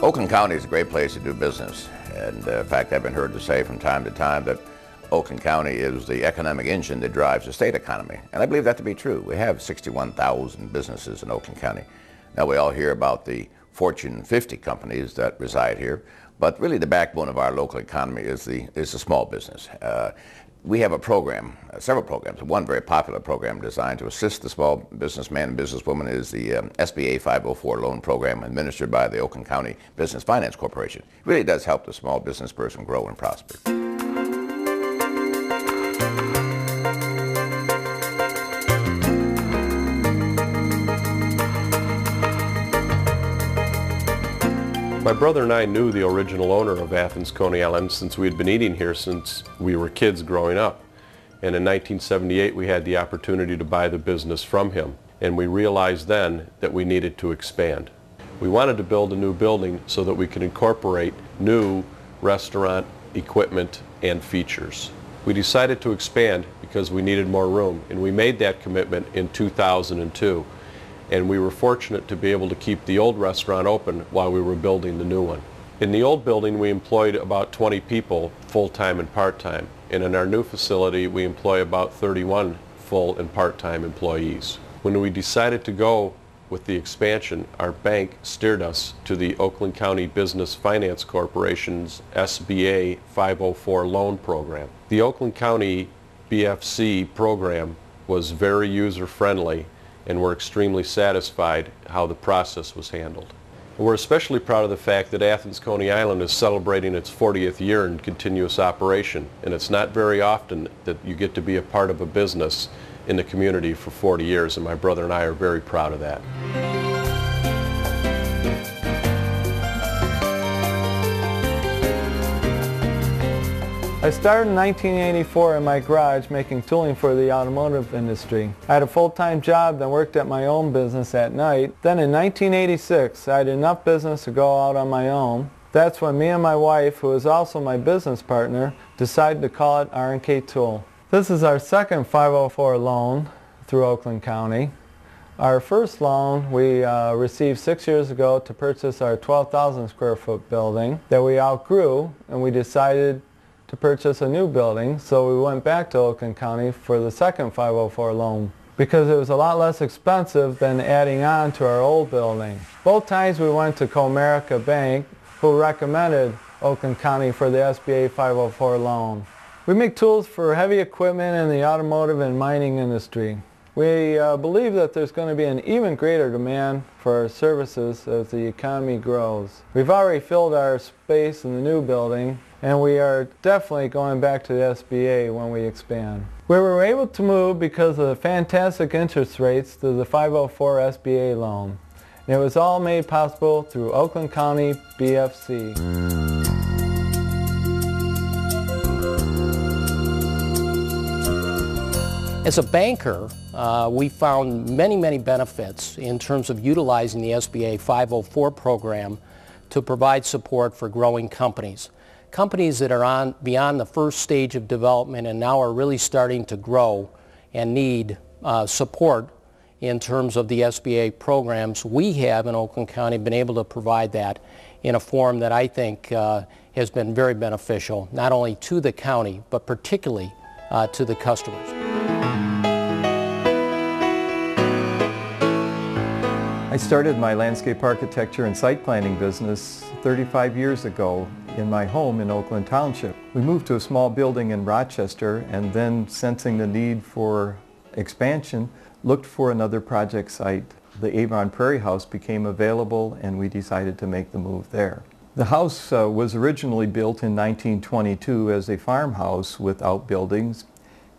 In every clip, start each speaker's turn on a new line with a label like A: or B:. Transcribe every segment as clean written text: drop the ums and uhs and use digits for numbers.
A: Oakland County is a great place to do business, and in fact I've been heard to say from time to time that Oakland County is the economic engine that drives the state economy, and I believe that to be true. We have 61,000 businesses in Oakland County. Now we all hear about the Fortune 50 companies that reside here, but really the backbone of our local economy is the small business. We have a program, several programs. One very popular program designed to assist the small businessman and businesswoman is the SBA 504 loan program administered by the Oakland County Business Finance Corporation. It really does help the small business person grow and prosper.
B: My brother and I knew the original owner of Athens, Coney Island, since we had been eating here since we were kids growing up. And in 1978 we had the opportunity to buy the business from him. And we realized then that we needed to expand. We wanted to build a new building so that we could incorporate new restaurant equipment and features. We decided to expand because we needed more room, and we made that commitment in 2002. And we were fortunate to be able to keep the old restaurant open while we were building the new one. In the old building we employed about 20 people, full-time and part-time, and in our new facility we employ about 31 full and part-time employees. When we decided to go with the expansion, our bank steered us to the Oakland County Business Finance Corporation's SBA 504 loan program. The Oakland County BFC program was very user-friendly, and we're extremely satisfied how the process was handled. And we're especially proud of the fact that Athens, Coney Island is celebrating its 40th year in continuous operation, and it's not very often that you get to be a part of a business in the community for 40 years, and my brother and I are very proud of that.
C: I started in 1984 in my garage making tooling for the automotive industry. I had a full-time job, then worked at my own business at night. Then in 1986, I had enough business to go out on my own. That's when me and my wife, who is also my business partner, decided to call it R&K Tool. This is our second 504 loan through Oakland County. Our first loan we received 6 years ago to purchase our 12,000 square foot building that we outgrew, and we decided to purchase a new building, so we went back to Oakland County for the second 504 loan because it was a lot less expensive than adding on to our old building. Both times we went to Comerica Bank, who recommended Oakland County for the SBA 504 loan. We make tools for heavy equipment in the automotive and mining industry. We believe that there's going to be an even greater demand for our services as the economy grows. We've already filled our space in the new building, and we are definitely going back to the SBA when we expand. We were able to move because of the fantastic interest rates to the 504 SBA loan. And it was all made possible through Oakland County BFC.
D: As a banker, we found many benefits in terms of utilizing the SBA 504 program to provide support for growing companies. Companies that are beyond the first stage of development and now are really starting to grow and need support in terms of the SBA programs. We have in Oakland County been able to provide that in a form that I think has been very beneficial, not only to the county, but particularly to the customers.
E: I started my landscape architecture and site planning business 35 years ago in my home in Oakland Township. We moved to a small building in Rochester, and then sensing the need for expansion, looked for another project site. The Avon Prairie House became available, and we decided to make the move there. The house was originally built in 1922 as a farmhouse with outbuildings,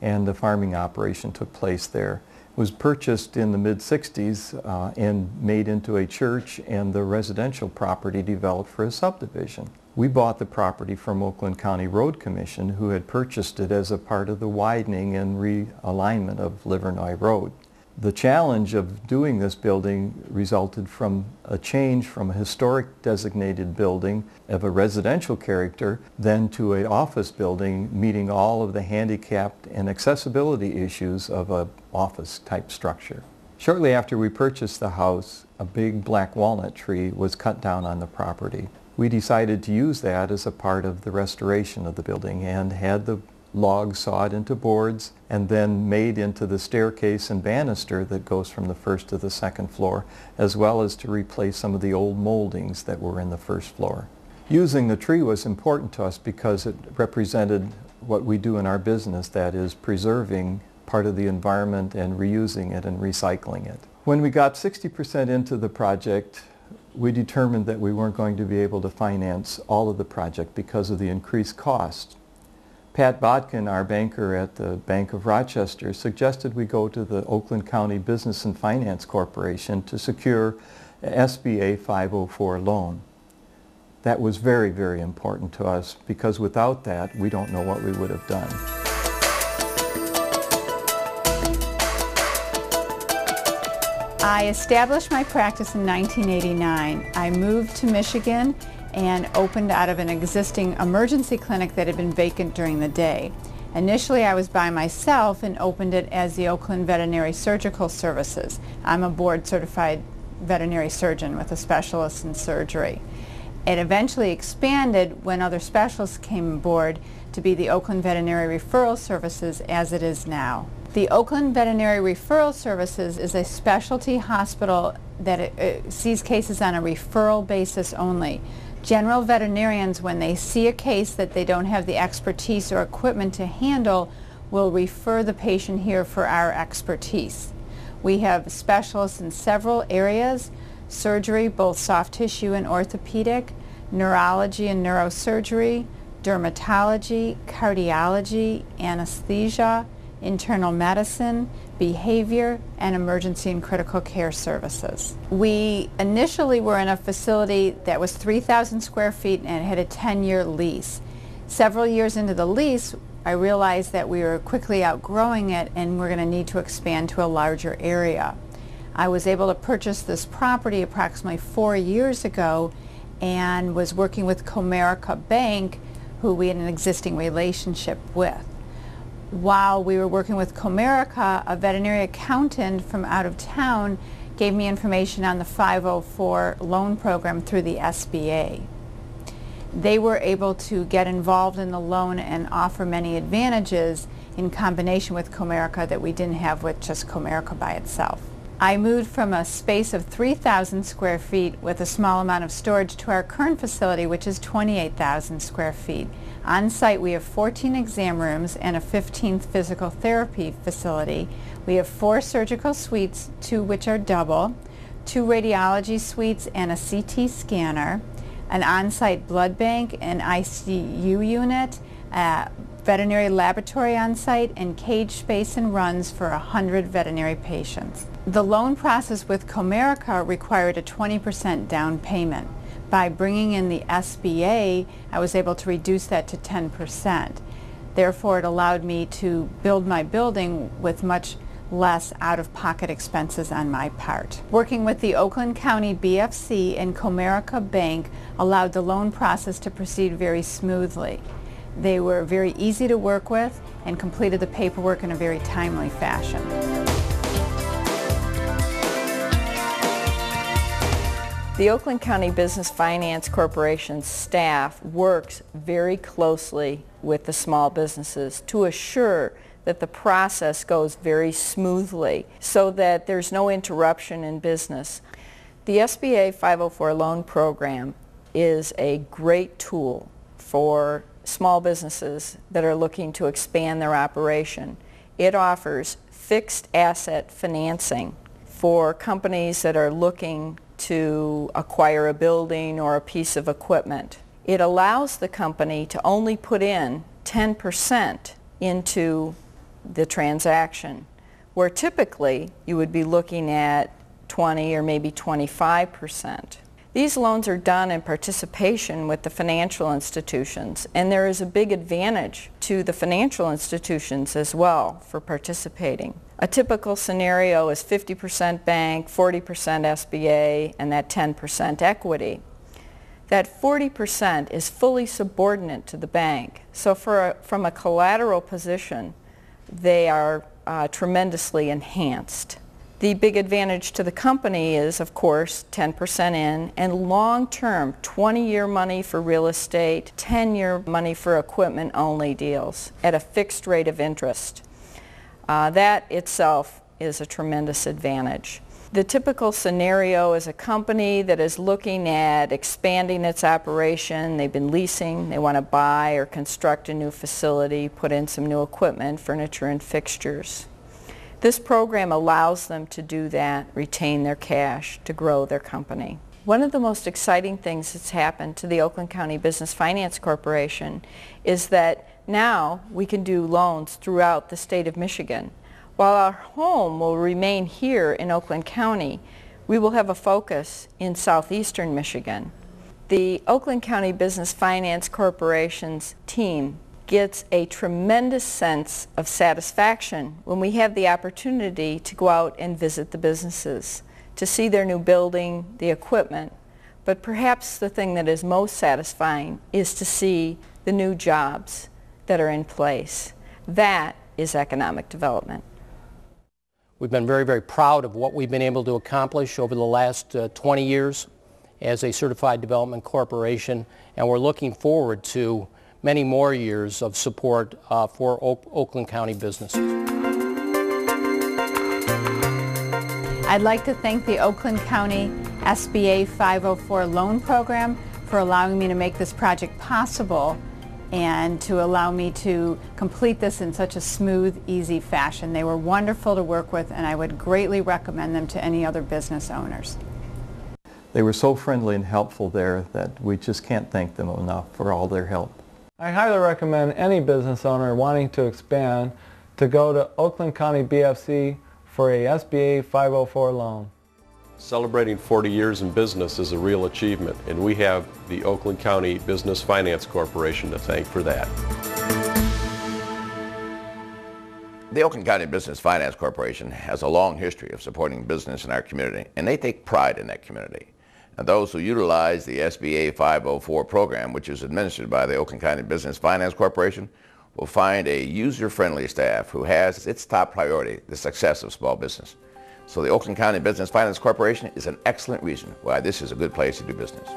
E: and the farming operation took place there. It was purchased in the mid-60s and made into a church, and the residential property developed for a subdivision. We bought the property from Oakland County Road Commission, who had purchased it as a part of the widening and realignment of Livernois Road. The challenge of doing this building resulted from a change from a historic designated building of a residential character then to an office building meeting all of the handicapped and accessibility issues of an office type structure. Shortly after we purchased the house, a big black walnut tree was cut down on the property. We decided to use that as a part of the restoration of the building and had the logs sawed into boards and then made into the staircase and banister that goes from the first to the second floor, as well as to replace some of the old moldings that were in the first floor. Using the tree was important to us because it represented what we do in our business, that is preserving part of the environment and reusing it and recycling it. When we got 60% into the project, we determined that we weren't going to be able to finance all of the project because of the increased cost. Pat Botkin, our banker at the Bank of Rochester, suggested we go to the Oakland County Business and Finance Corporation to secure an SBA 504 loan. That was very, very important to us because without that, we don't know what we would have done.
F: I established my practice in 1989. I moved to Michigan and opened out of an existing emergency clinic that had been vacant during the day. Initially, I was by myself and opened it as the Oakland Veterinary Surgical Services. I'm a board-certified veterinary surgeon with a specialist in surgery. It eventually expanded when other specialists came aboard to be the Oakland Veterinary Referral Services as it is now. The Oakland Veterinary Referral Services is a specialty hospital that sees cases on a referral basis only. General veterinarians, when they see a case that they don't have the expertise or equipment to handle, will refer the patient here for our expertise. We have specialists in several areas: surgery, both soft tissue and orthopedic, neurology and neurosurgery, dermatology, cardiology, anesthesia, internal medicine, behavior, and emergency and critical care services. We initially were in a facility that was 3,000 square feet and it had a 10-year lease. Several years into the lease, I realized that we were quickly outgrowing it and we're going to need to expand to a larger area. I was able to purchase this property approximately 4 years ago and was working with Comerica Bank, who we had an existing relationship with. While we were working with Comerica, a veterinary accountant from out of town gave me information on the 504 loan program through the SBA. They were able to get involved in the loan and offer many advantages in combination with Comerica that we didn't have with just Comerica by itself. I moved from a space of 3,000 square feet with a small amount of storage to our current facility, which is 28,000 square feet. On site, we have 14 exam rooms and a 15th physical therapy facility. We have 4 surgical suites, 2 which are double, 2 radiology suites and a CT scanner, an on-site blood bank, an ICU unit, a veterinary laboratory on site, and cage space and runs for 100 veterinary patients. The loan process with Comerica required a 20% down payment. By bringing in the SBA, I was able to reduce that to 10%. Therefore, it allowed me to build my building with much less out-of-pocket expenses on my part. Working with the Oakland County BFC and Comerica Bank allowed the loan process to proceed very smoothly. They were very easy to work with and completed the paperwork in a very timely fashion.
G: The Oakland County Business Finance Corporation's staff works very closely with the small businesses to assure that the process goes very smoothly so that there's no interruption in business. The SBA 504 loan program is a great tool for small businesses that are looking to expand their operation. It offers fixed asset financing for companies that are looking to acquire a building or a piece of equipment. It allows the company to only put in 10% into the transaction, where typically you would be looking at 20 or maybe 25%. These loans are done in participation with the financial institutions, and there is a big advantage to the financial institutions as well for participating. A typical scenario is 50% bank, 40% SBA, and that 10% equity. That 40% is fully subordinate to the bank, so from a collateral position, they are tremendously enhanced. The big advantage to the company is, of course, 10% in and long-term 20-year money for real estate, 10-year money for equipment-only deals at a fixed rate of interest. That itself is a tremendous advantage. The typical scenario is a company that is looking at expanding its operation. They've been leasing, they want to buy or construct a new facility, put in some new equipment, furniture and fixtures. This program allows them to do that, retain their cash, to grow their company. One of the most exciting things that's happened to the Oakland County Business Finance Corporation is that now we can do loans throughout the state of Michigan. While our home will remain here in Oakland County, we will have a focus in southeastern Michigan. The Oakland County Business Finance Corporation's team gets a tremendous sense of satisfaction when we have the opportunity to go out and visit the businesses, to see their new building, the equipment. But perhaps the thing that is most satisfying is to see the new jobs that are in place. That is economic development.
D: We've been very, very proud of what we've been able to accomplish over the last 20 years as a certified development corporation, and we're looking forward to many more years of support for Oakland County business.
F: I'd like to thank the Oakland County SBA 504 loan program for allowing me to make this project possible and to allow me to complete this in such a smooth, easy fashion. They were wonderful to work with, and I would greatly recommend them to any other business owners.
E: They were so friendly and helpful there that we just can't thank them enough for all their help.
C: I highly recommend any business owner wanting to expand to go to Oakland County BFC for a SBA 504 loan.
B: Celebrating 40 years in business is a real achievement, and we have the Oakland County Business Finance Corporation to thank for that.
A: The Oakland County Business Finance Corporation has a long history of supporting business in our community, and they take pride in that community. And those who utilize the SBA 504 program, which is administered by the Oakland County Business Finance Corporation, will find a user-friendly staff who has its top priority the success of small business. So the Oakland County Business Finance Corporation is an excellent reason why this is a good place to do business.